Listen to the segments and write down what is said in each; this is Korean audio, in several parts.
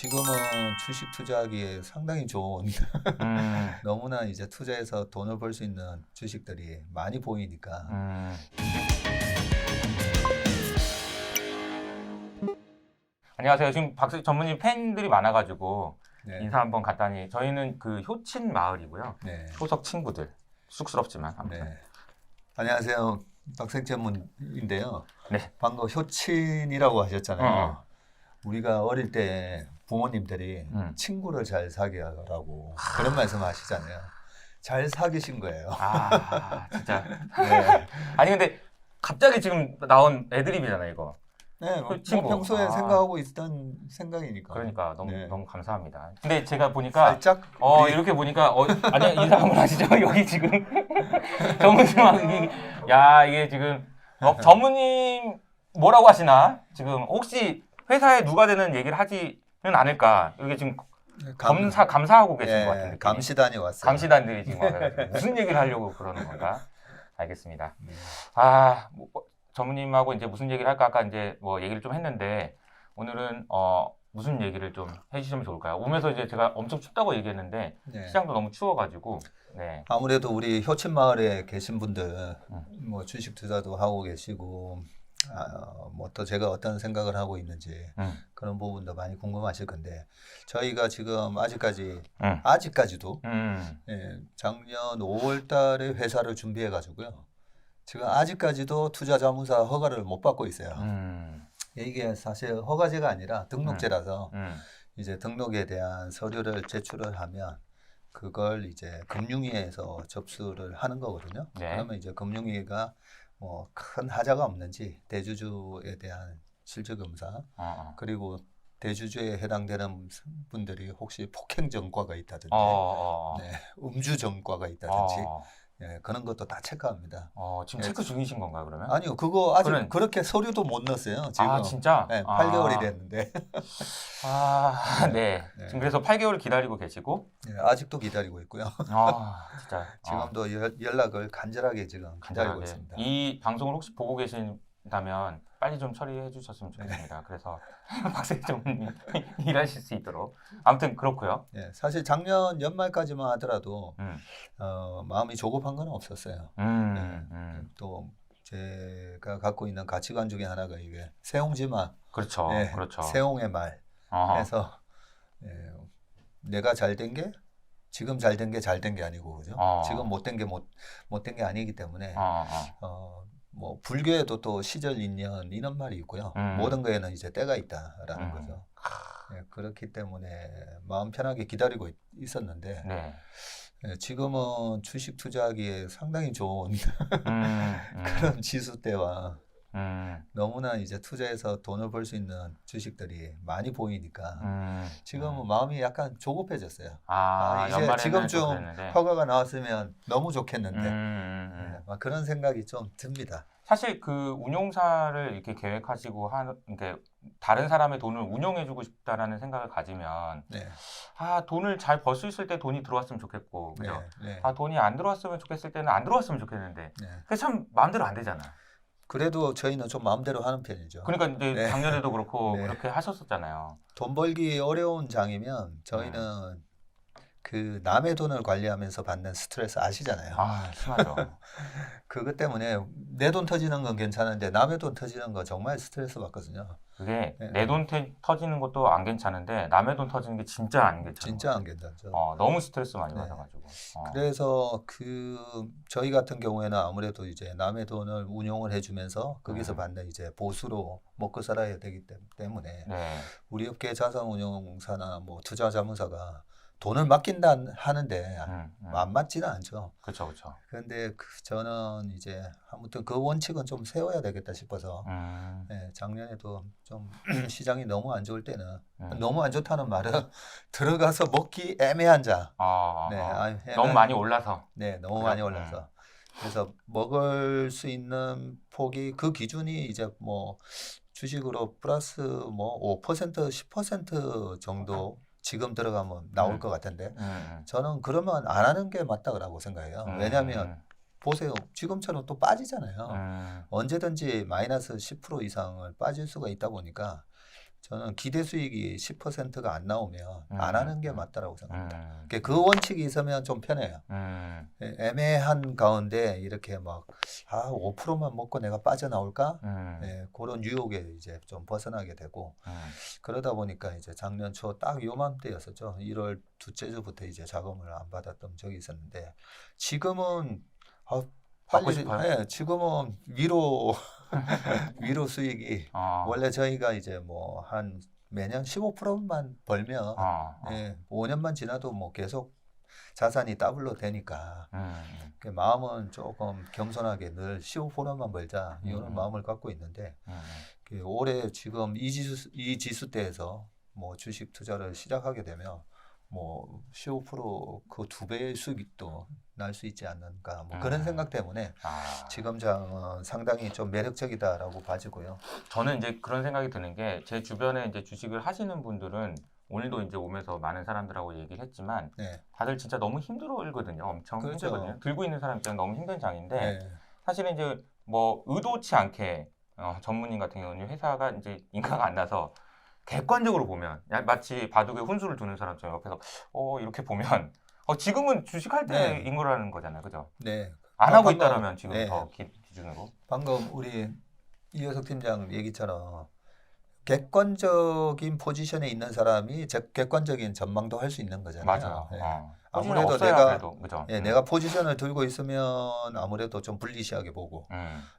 지금은 주식 투자하기에 상당히 좋은 너무나 이제 투자해서 돈을 벌 수 있는 주식들이 많이 보이니까 안녕하세요. 지금 박수 전문님 팬들이 많아가지고 네. 인사 한번 간단히. 저희는 그 효친 마을이고요. 네. 효석 친구들. 쑥스럽지만 아무튼. 네. 안녕하세요. 박색 전문인데요. 네. 방금 효친이라고 하셨잖아요. 우리가 어릴 때 부모님들이 친구를 잘 사귀라고 그런 말씀 하시잖아요. 잘 사귀신 거예요. 아 진짜. 네. 아니 근데 갑자기 지금 나온 애드립이잖아요 이거. 네, 그 친구. 평소에 생각하고 있던 생각이니까. 그러니까 너무 네. 너무 감사합니다. 근데 제가 보니까 살짝 우리 이렇게 보니까 아니 인사 한번 하시죠. 여기 지금 전문님하고 야 이게 지금 전문님 뭐라고 하시나? 지금 혹시 회사에 누가 되는 얘기를 하지는 않을까? 이게 지금 감사하고 계신 예, 것 같은데. 감시단이 왔어요. 감시단들이 지금 와가지고 무슨 얘기를 하려고 그러는 건가? 알겠습니다. 전무님하고 이제 무슨 얘기를 할까? 아까 이제 뭐 얘기를 좀 했는데 오늘은 무슨 얘기를 좀 해주시면 좋을까요? 오면서 이제 제가 엄청 춥다고 얘기했는데 네. 시장도 너무 추워가지고. 네. 아무래도 우리 효친 마을에 계신 분들 뭐 주식 투자도 하고 계시고 뭐 또 제가 어떤 생각을 하고 있는지 그런 부분도 많이 궁금하실 건데 저희가 지금 아직까지도 예, 작년 5월 달에 회사를 이해 가지고요. 지금 아직까지도 투자자문사 허가를 못 받고 있어요. 이게 사실 허가제가 아니라 등록제라서 이제 등록에 대한 서류를 제출을 하면 그걸 이제 금융위에서 접수를 하는 거거든요. 네. 그러면 이제 금융위가 뭐 큰 하자가 없는지 대주주에 대한 실질검사 그리고 대주주에 해당되는 분들이 혹시 폭행 전과가 있다든지 네, 음주 전과가 있다든지 예, 그런 것도 다 체크합니다. 지금 예, 체크 중이신 건가요, 그러면? 아니요, 그거 아직 그러면- 그렇게 서류도 못 넣었어요. 지금 진짜? 네, 8개월이 됐는데 네. 네. 지금 그래서 8개월 기다리고 계시고, 예, 아직도 기다리고 있고요. 진짜. 지금도 연락을 간절하게 지금 기다리고 간단하게. 있습니다. 이 방송을 혹시 보고 계신다면 빨리 좀 처리해 주셨으면 좋겠습니다. 그래서 박세희 전문님 일하실 수 있도록. 아무튼 그렇고요. 예, 사실 작년 연말까지만 하더라도 음. 마음이 조급한 건 없었어요. 또 제가 갖고 있는 가치관 중에 하나가 이게 세옹지마, 그렇죠. 예, 그렇죠. 세옹의 말 해서 예, 내가 잘 된 게 지금 잘 된 게 잘 된 게 아니고 그죠? 지금 못된 게 못된 게 아니기 때문에 뭐 불교에도 또 시절 인연 이런 말이 있고요. 모든 거에는 이제 때가 있다라는 거죠. 예, 그렇기 때문에 마음 편하게 기다리고 있었는데 네. 예, 지금은 주식 투자하기에 상당히 좋은 그런 지수대와 너무나 이제 투자해서 돈을 벌 수 있는 주식들이 많이 보이니까 지금은 마음이 약간 조급해졌어요. 이제 연말에는 지금쯤 또 그랬는데. 허가가 나왔으면 너무 좋겠는데 예, 막 그런 생각이 좀 듭니다. 사실 그 운용사를 이렇게 계획하시고 이렇게 다른 사람의 돈을 운용해주고 싶다라는 생각을 가지면 네, 돈을 잘 벌 수 있을 때 돈이 들어왔으면 좋겠고, 그죠? 네, 돈이 안 들어왔으면 좋겠을 때는 안 들어왔으면 좋겠는데, 네. 그게 참 마음대로 안 되잖아. 그래도 저희는 좀 마음대로 하는 편이죠. 그러니까 이제 네. 작년에도 그렇고 네. 그렇게 하셨었잖아요. 돈 벌기 어려운 장이면 저희는 그 남의 돈을 관리하면서 받는 스트레스 아시잖아요. 심하죠. 그것 때문에 내 돈 터지는 건 괜찮은데 남의 돈 터지는 거 정말 스트레스 받거든요. 그게 네. 내 돈 터지는 것도 안 괜찮은데 남의 돈 터지는 게 진짜 안 괜찮아요. 진짜 안 괜찮죠. 너무 스트레스 많이 네. 받아가지고. 그래서 저희 같은 경우에는 아무래도 이제 남의 돈을 운용을 해주면서 거기서 받는 이제 보수로 먹고 살아야 되기 때문에 네. 우리 업계 자산운용사나 뭐 투자자문사가 돈을 맡긴다 하는데 안 맞지는 않죠. 그렇죠, 그렇죠. 그런데 저는 이제 아무튼 그 원칙은 좀 세워야 되겠다 싶어서 네, 작년에도 좀 시장이 너무 안 좋을 때는 너무 안 좋다는 말은 들어가서 먹기 애매한 자. 네, 너무 많이 올라서. 네, 너무 많이 올라서. 그래서 먹을 수 있는 폭이 그 기준이 이제 뭐 주식으로 플러스 뭐 5%, 10% 정도 지금 들어가면 나올 것 같은데 저는 그러면 안 하는 게 맞다고 생각해요. 왜냐하면 보세요. 지금처럼 또 빠지잖아요. 언제든지 마이너스 10% 이상을 빠질 수가 있다 보니까 저는 기대 수익이 10%가 안 나오면 안 하는 게 맞다라고 생각합니다. 그 원칙이 있으면 좀 편해요. 애매한 가운데 이렇게 막 5%만 먹고 내가 빠져나올까? 그런 유혹에 이제 좀 벗어나게 되고 그러다 보니까 이제 작년 초 딱 요맘때였었죠. 1월 둘째 주부터 이제 자금을 안 받았던 적이 있었는데 지금은 받고 싶어요? 네, 지금은 위로 수익이 원래 저희가 이제 뭐 한 매년 15%만 벌면 5년만 지나도 뭐 계속 자산이 더블로 되니까 마음은 조금 겸손하게 늘 15%만 벌자 이런 마음을 갖고 있는데 올해 지금 이 지수대에서 뭐 주식 투자를 시작하게 되면 뭐 15%그 2배의 수익도 날 수 있지 않는가 뭐 그런 생각 때문에 지금 장은 상당히 좀 매력적이다라고 봐지고요. 저는 이제 그런 생각이 드는 게 제 주변에 이제 주식을 하시는 분들은 오늘도 이제 오면서 많은 사람들하고 얘기를 했지만 네. 다들 진짜 너무 힘들거든요. 엄청 그렇죠. 힘들거든요. 들고 있는 사람 입장은 너무 힘든 장인데 네. 사실은 이제 뭐 의도치 않게 전문인 같은 경우는 회사가 이제 인가가 안 나서 객관적으로 보면 마치 바둑에 훈수를 두는 사람처럼 옆에서 이렇게 보면 지금은 주식할 때인 거라는 거잖아요, 그죠? 네. 안 하고 있다라면 지금 네. 더 기준으로. 방금 우리 이효석 팀장 얘기처럼 객관적인 포지션에 있는 사람이 객관적인 전망도 할 수 있는 거잖아요. 맞아요. 네. 아무래도 아무래도 내가 그래도, 그죠? 내가 포지션을 들고 있으면 아무래도 좀 불리시하게 보고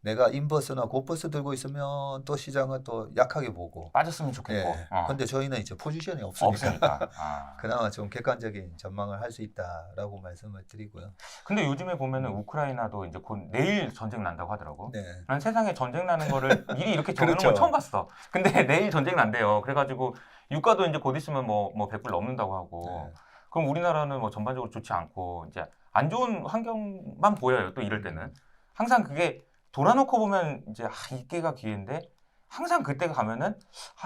내가 인버스나 곧버스 들고 있으면 또 시장은 또 약하게 보고 빠졌으면 좋겠고. 근데 저희는 이제 포지션이 없으니까 아. 그나마 좀 객관적인 전망을 할 수 있다라고 말씀을 드리고요. 근데 요즘에 보면은 우크라이나도 이제 곧 내일 전쟁 난다고 하더라고. 네. 난 세상에 전쟁 나는 거를 미리 이렇게 정해놓은 그렇죠. 건 처음 봤어. 근데 내일 전쟁 난대요. 그래가지고 유가도 이제 곧 있으면 뭐 100불 넘는다고 하고. 네. 그럼 우리나라는 뭐 전반적으로 좋지 않고 이제 안 좋은 환경만 보여요. 또 이럴 때는 항상 그게 돌아놓고 보면 이제 이때가 기회인데 항상 그때가 가면은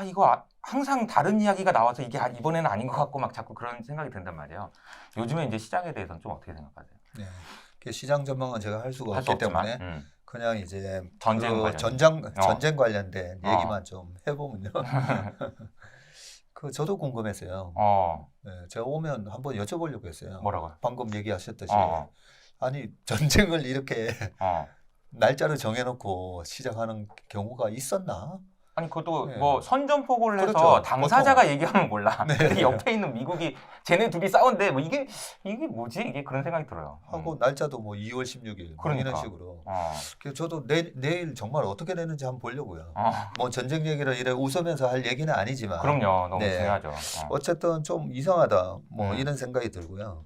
이거 항상 다른 이야기가 나와서 이게 이번에는 아닌 것 같고 막 자꾸 그런 생각이 든단 말이에요. 요즘에 이제 시장에 대해서는 좀 어떻게 생각하세요? 네. 시장 전망은 제가 할 수가 할 수 없기 없지만, 때문에 그냥 이제 전쟁 관련. 전쟁 관련된 얘기만 좀 해보면요. 저도 궁금했어요. 네, 제가 오면 한번 여쭤보려고 했어요. 뭐라고요? 방금 얘기하셨듯이 아니 전쟁을 이렇게 날짜를 정해놓고 시작하는 경우가 있었나? 아니 그것도 네. 뭐 선전포고를 해서 그렇죠. 당사자가 얘기하면 몰라. 네. 그 옆에 있는 미국이 쟤네 둘이 싸운데 뭐 이게 뭐지? 이게 그런 생각이 들어요. 하고 날짜도 뭐 2월 16일 뭐 이런 식으로. 그래서 저도 내일 정말 어떻게 되는지 한번 보려고요. 뭐 전쟁 얘기를 이래 웃으면서 할 얘기는 아니지만. 그럼요. 너무 중요하죠. 어쨌든 좀 이상하다. 뭐 이런 생각이 들고요.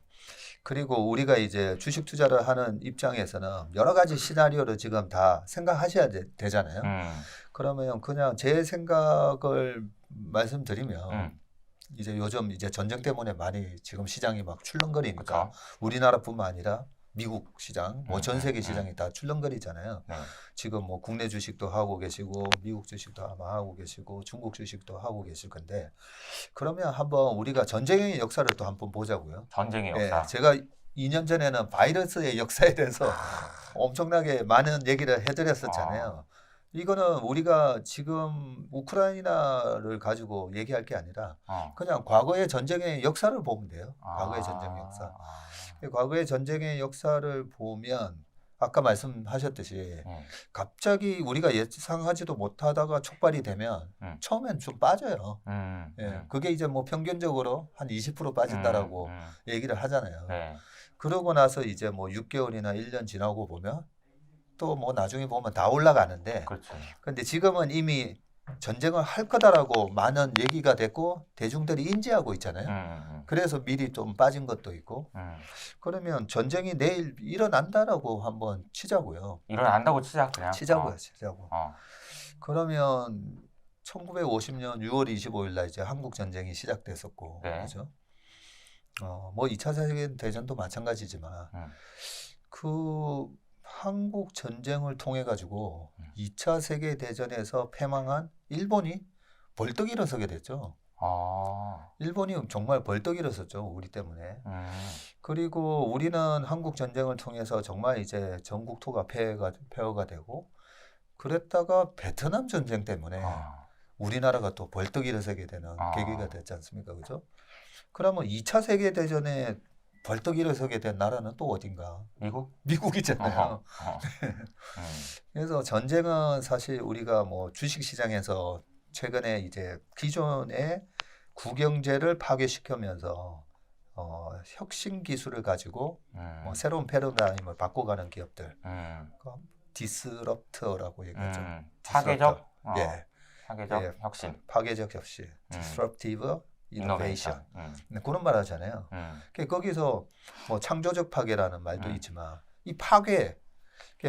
그리고 우리가 이제 주식 투자를 하는 입장에서는 여러 가지 시나리오를 지금 다 생각하셔야 되잖아요. 그러면 그냥 제 생각을 말씀드리면 이제 요즘 이제 전쟁 때문에 많이 지금 시장이 막 출렁거리니까 우리나라뿐만 아니라 미국 시장, 뭐 전 세계 시장이 다 출렁거리잖아요. 지금 뭐 국내 주식도 하고 계시고 미국 주식도 아마 하고 계시고 중국 주식도 하고 계실 건데 그러면 한번 우리가 전쟁의 역사를 또 한번 보자고요. 전쟁의 역사. 제가 2년 전에는 바이러스의 역사에 대해서 엄청나게 많은 얘기를 해드렸었잖아요. 이거는 우리가 지금 우크라이나를 가지고 얘기할 게 아니라 그냥 과거의 전쟁의 역사를 보면 돼요. 과거의 전쟁의 역사. 과거의 전쟁의 역사를 보면 아까 말씀하셨듯이 갑자기 우리가 예상하지도 못하다가 촉발이 되면 처음엔 좀 빠져요. 그게 이제 뭐 평균적으로 한 20% 빠진다라고 얘기를 하잖아요. 그러고 나서 이제 뭐 6개월이나 1년 지나고 보면 또 뭐 나중에 보면 다 올라가는데 그런데 지금은 이미 전쟁을 할 거다라고 많은 얘기가 됐고 대중들이 인지하고 있잖아요. 그래서 미리 좀 빠진 것도 있고 그러면 전쟁이 내일 일어난다라고 한번 치자고요. 일어난다고 치자 그냥. 치자고. 그러면 1950년 6월 25일 날 이제 한국 전쟁이 시작됐었고 그죠? 뭐 2차 세계 대전도 마찬가지지만 그 한국 전쟁을 통해 가지고 2차 세계 대전에서 패망한 일본이 벌떡 일어서게 됐죠. 일본이 정말 벌떡 일어섰죠. 우리 때문에. 그리고 우리는 한국 전쟁을 통해서 정말 이제 전국토가 폐허가 되고 그랬다가 베트남 전쟁 때문에 우리나라가 또 벌떡 일어서게 되는 아. 계기가 됐지 않습니까? 그죠? 그러면 2차 세계대전에 벌떡 일어서게 된 나라는 또 어딘가? 미국? 미국이잖아요. 어허. 그래서 전쟁은 사실 우리가 뭐 주식시장에서 최근에 이제 기존의 구경제를 파괴시키면서 혁신 기술을 가지고 뭐 새로운 패러다임을 바꿔가는 기업들, 디스럽터라고 얘기하죠. 파괴적? 예. 파괴적 예. 혁신. 파괴적 혁신, disruptive innovation. 이노베이션. 그런 말 하잖아요. 거기서 뭐 창조적 파괴라는 말도 있지만 이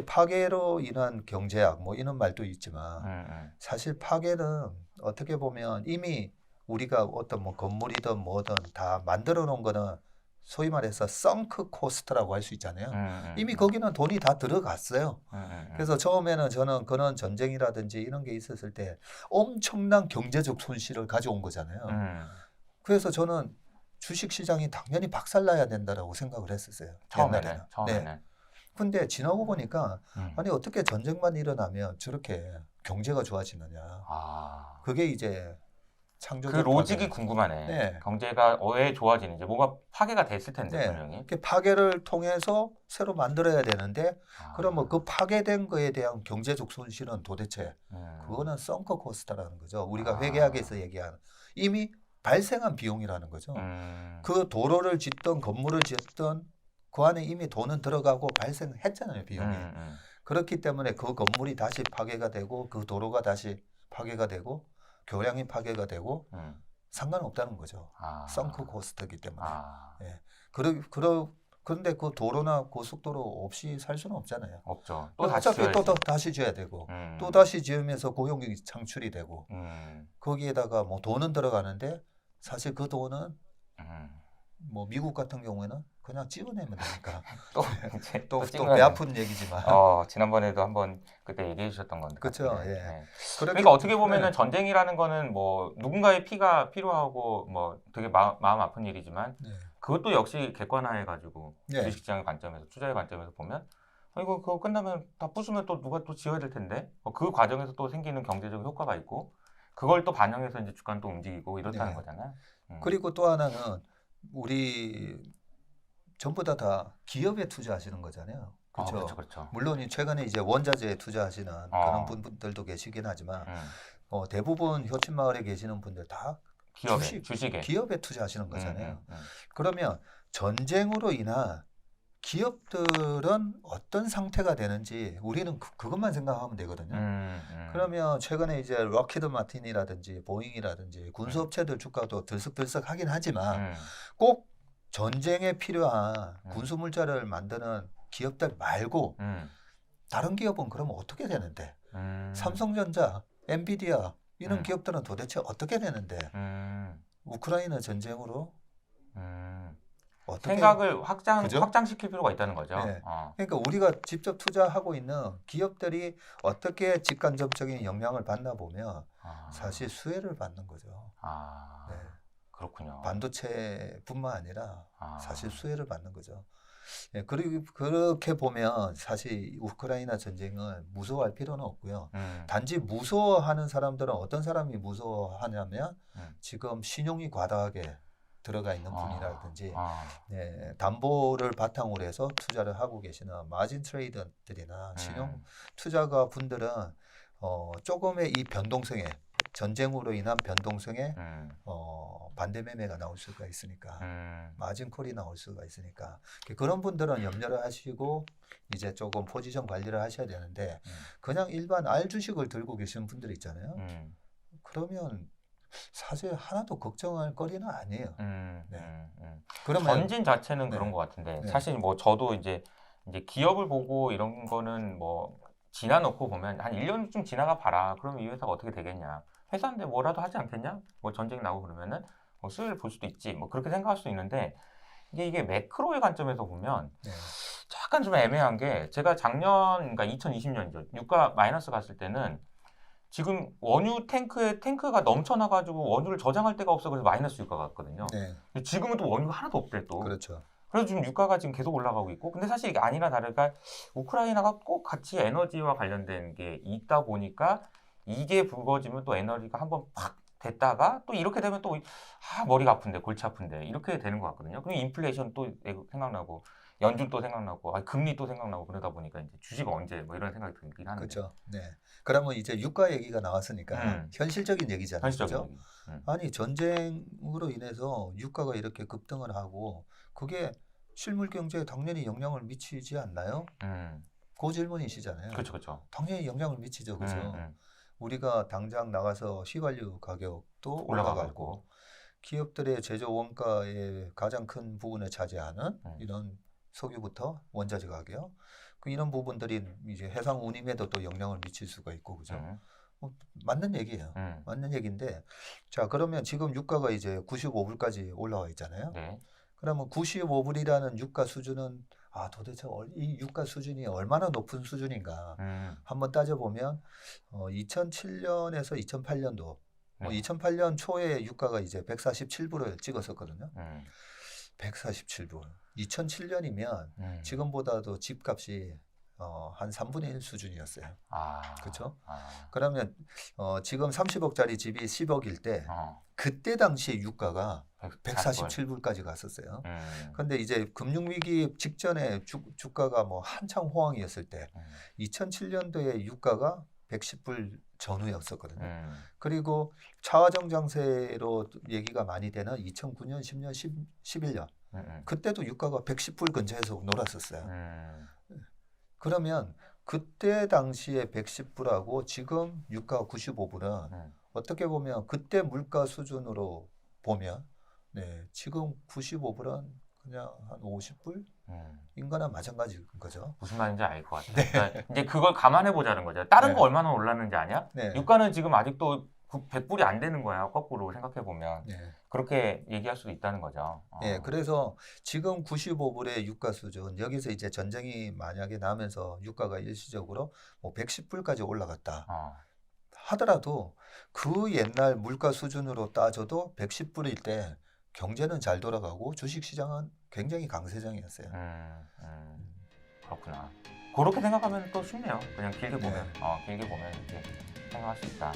파괴로 인한 경제학 뭐 이런 말도 있지만 사실 파괴는 어떻게 보면 이미 우리가 어떤 뭐 건물이든 뭐든 다 만들어 놓은 거는 소위 말해서 썬크 코스트라고 할 수 있잖아요. 이미 거기는 돈이 다 들어갔어요. 그래서 처음에는 저는 그런 전쟁이라든지 이런 게 있었을 때 엄청난 경제적 손실을 가져온 거잖아요. 그래서 저는 주식시장이 당연히 박살나야 된다라고 생각을 했었어요. 처음에는. 네. 근데 지나고 보니까 아니 어떻게 전쟁만 일어나면 저렇게 경제가 좋아지느냐. 그게 이제 창조적 그 로직이 파괴. 궁금하네. 네. 경제가 왜 좋아지는지 뭐가 파괴가 됐을 텐데 네. 분명히. 이렇게 파괴를 통해서 새로 만들어야 되는데 그러면 그 파괴된 거에 대한 경제적 손실은 도대체 그거는 썬크 코스트라는 거죠. 우리가 회계학에서 얘기하는 이미 발생한 비용이라는 거죠. 그 도로를 짓던 건물을 짓던 그 안에 이미 돈은 들어가고 발생했잖아요, 비용이. 그렇기 때문에 그 건물이 다시 파괴가 되고 그 도로가 다시 파괴가 되고 교량이 파괴가 되고 상관없다는 거죠. 썬크 코스트이기 때문에. 예. 그런데 그 도로나 고속도로 없이 살 수는 없잖아요. 없죠. 또 다시 어차피 지어야지. 또 다시 지어야 되고 또 다시 지으면서 고용이 창출이 되고 거기에다가 뭐 돈은 들어가는데 사실 그 돈은 뭐 미국 같은 경우에는 그냥 찍어내면 되니까 또 이제 또 찍어야 배 아픈 얘기지만 지난번에도 한번 그때 얘기해 주셨던 건데. 그렇죠. 예. 네. 그렇게- 그러니까 어떻게 보면은 네. 전쟁이라는 거는 뭐 누군가의 피가 필요하고 뭐 되게 마음 아픈 일이지만 네. 그것도 역시 객관화해 가지고 네. 주식시장의 관점에서 투자의 관점에서 보면 이거 그거 끝나면 다 부수면 또 누가 또 지어야 될 텐데 그 과정에서 또 생기는 경제적 효과가 있고 그걸 또 반영해서 이제 주가는 또 움직이고 이렇다는 네. 거잖아요. 그리고 또 하나는 우리 전부 다 기업에 투자하시는 거잖아요. 그렇죠. 그렇죠, 그렇죠. 물론 최근에 이제 원자재에 투자하시는 그런 분들도 계시긴 하지만 대부분 효친마을에 계시는 분들 다 주식에 기업에 투자하시는 거잖아요. 그러면 전쟁으로 인한 기업들은 어떤 상태가 되는지 우리는 그것만 생각하면 되거든요. 그러면 최근에 이제 럭히드 마틴이라든지 보잉이라든지 군수업체들 주가도 들썩들썩하긴 하지만 꼭 전쟁에 필요한 군수물자를 만드는 기업들 말고 다른 기업은 그러면 어떻게 되는데 삼성전자, 엔비디아 이런 기업들은 도대체 어떻게 되는데 우크라이나 전쟁으로 어떻게 생각을 그죠? 확장시킬 필요가 있다는 거죠. 네. 그러니까 우리가 직접 투자하고 있는 기업들이 어떻게 직간접적인 영향을 받나 보면 사실 수혜를 받는 거죠. 네. 그렇군요. 반도체뿐만 아니라 사실 수혜를 받는 거죠. 예, 그리고 그렇게 보면 사실 우크라이나 전쟁은 무서워할 필요는 없고요. 단지 무서워하는 사람들은 어떤 사람이 무서워하냐면 지금 신용이 과다하게 들어가 있는 분이라든지 담보를 바탕으로 해서 투자를 하고 계시는 마진 트레이더들이나 신용 투자가 분들은 조금의 이 변동성에 전쟁으로 인한 변동성에 반대 매매가 나올 수가 있으니까 마진 콜이 나올 수가 있으니까 그런 분들은 염려를 하시고 이제 조금 포지션 관리를 하셔야 되는데 그냥 일반 알 주식을 들고 계시는 분들 있잖아요. 그러면 사실 하나도 걱정할 거리는 아니에요. 그러면 전진 자체는 그런 것 같은데 사실 뭐 저도 이제 기업을 보고 이런 거는 뭐 지나놓고 보면 한 1년 좀 지나가 봐라. 그러면 이 회사가 어떻게 되겠냐? 회사인데 뭐라도 하지 않겠냐? 뭐 전쟁 나고 그러면은 수혜를 볼 수도 있지. 뭐 그렇게 생각할 수 있는데 이게 매크로의 관점에서 보면 약간 좀 애매한 게 제가 작년 그러니까 2020년이죠. 유가 마이너스 갔을 때는 지금 원유 탱크가 넘쳐나가지고 원유를 저장할 데가 없어 그래서 마이너스 유가가 갔거든요. 근데 지금은 또 원유가 하나도 없대 또. 그렇죠. 그래서 지금 유가가 지금 계속 올라가고 있고 근데 사실 이게 아니나 다를까 우크라이나가 꼭 같이 에너지와 관련된 게 있다 보니까 이게 불거지면 또 에너지가 한번 팍 됐다가 또 이렇게 되면 또 머리가 아픈데 골치 아픈데 이렇게 되는 것 같거든요. 그럼 인플레이션 또 생각나고 연준 또 생각나고 금리 또 생각나고 그러다 보니까 이제 주식 언제 뭐 이런 생각이 들긴 하는데. 그렇죠. 네. 그러면 이제 유가 얘기가 나왔으니까 현실적인 얘기잖아요. 현실적인 그죠? 얘기. 아니 전쟁으로 인해서 유가가 이렇게 급등을 하고 그게 실물 경제에 당연히 영향을 미치지 않나요? 그 질문이시잖아요. 그렇죠, 그렇죠. 당연히 영향을 미치죠, 그죠? 우리가 당장 나가서 휘발유 가격도 올라가고 기업들의 제조 원가의 가장 큰 부분을 차지하는 이런 석유부터 원자재 가격, 이런 부분들이 이제 해상 운임에도 또 영향을 미칠 수가 있고, 그죠? 맞는 얘기예요. 맞는 얘기인데, 자 그러면 지금 유가가 이제 95불까지 올라와 있잖아요. 네. 그러면 95불이라는 유가 수준은 도대체 이 유가 수준이 얼마나 높은 수준인가 한번 따져보면 2007년에서 2008년도 2008년 초에 유가가 이제 147불을 찍었었거든요. 147불. 2007년이면 지금보다도 집값이 한 3분의 1 수준이었어요. 그렇죠? 그러면 지금 30억짜리 집이 10억일 때 그때 당시 유가가 147불까지 갔었어요. 그런데 이제 금융위기 직전에 주가가 뭐 한창 호황이었을 때 2007년도에 유가가 110불 전후였었거든요. 그리고 차화정장세로 얘기가 많이 되는 2009년, 10년, 11년 그때도 유가가 110불 근처에서 놀았었어요. 그러면 그때 당시에 110불하고 지금 유가 95불은 어떻게 보면 그때 물가 수준으로 보면 지금 95불은 그냥 한 50불? 인거나 마찬가지인 거죠. 무슨 말인지 알 것 같아요. 그러니까 이제 그걸 감안해 보자는 거죠. 다른 거 얼마나 올랐는지 아냐? 유가는 지금 아직도 100불이 안 되는 거야. 거꾸로 생각해 보면. 그렇게 얘기할 수도 있다는 거죠. 그래서 지금 95불의 유가 수준, 여기서 이제 전쟁이 만약에 나면서 유가가 일시적으로 뭐 110불까지 올라갔다 하더라도 그 옛날 물가 수준으로 따져도 110불일 때 경제는 잘 돌아가고 주식시장은 굉장히 강세장이었어요. 그렇구나. 그렇게 생각하면 또 쉽네요. 그냥 길게 보면, 길게 보면 이렇게 생각할 수 있다.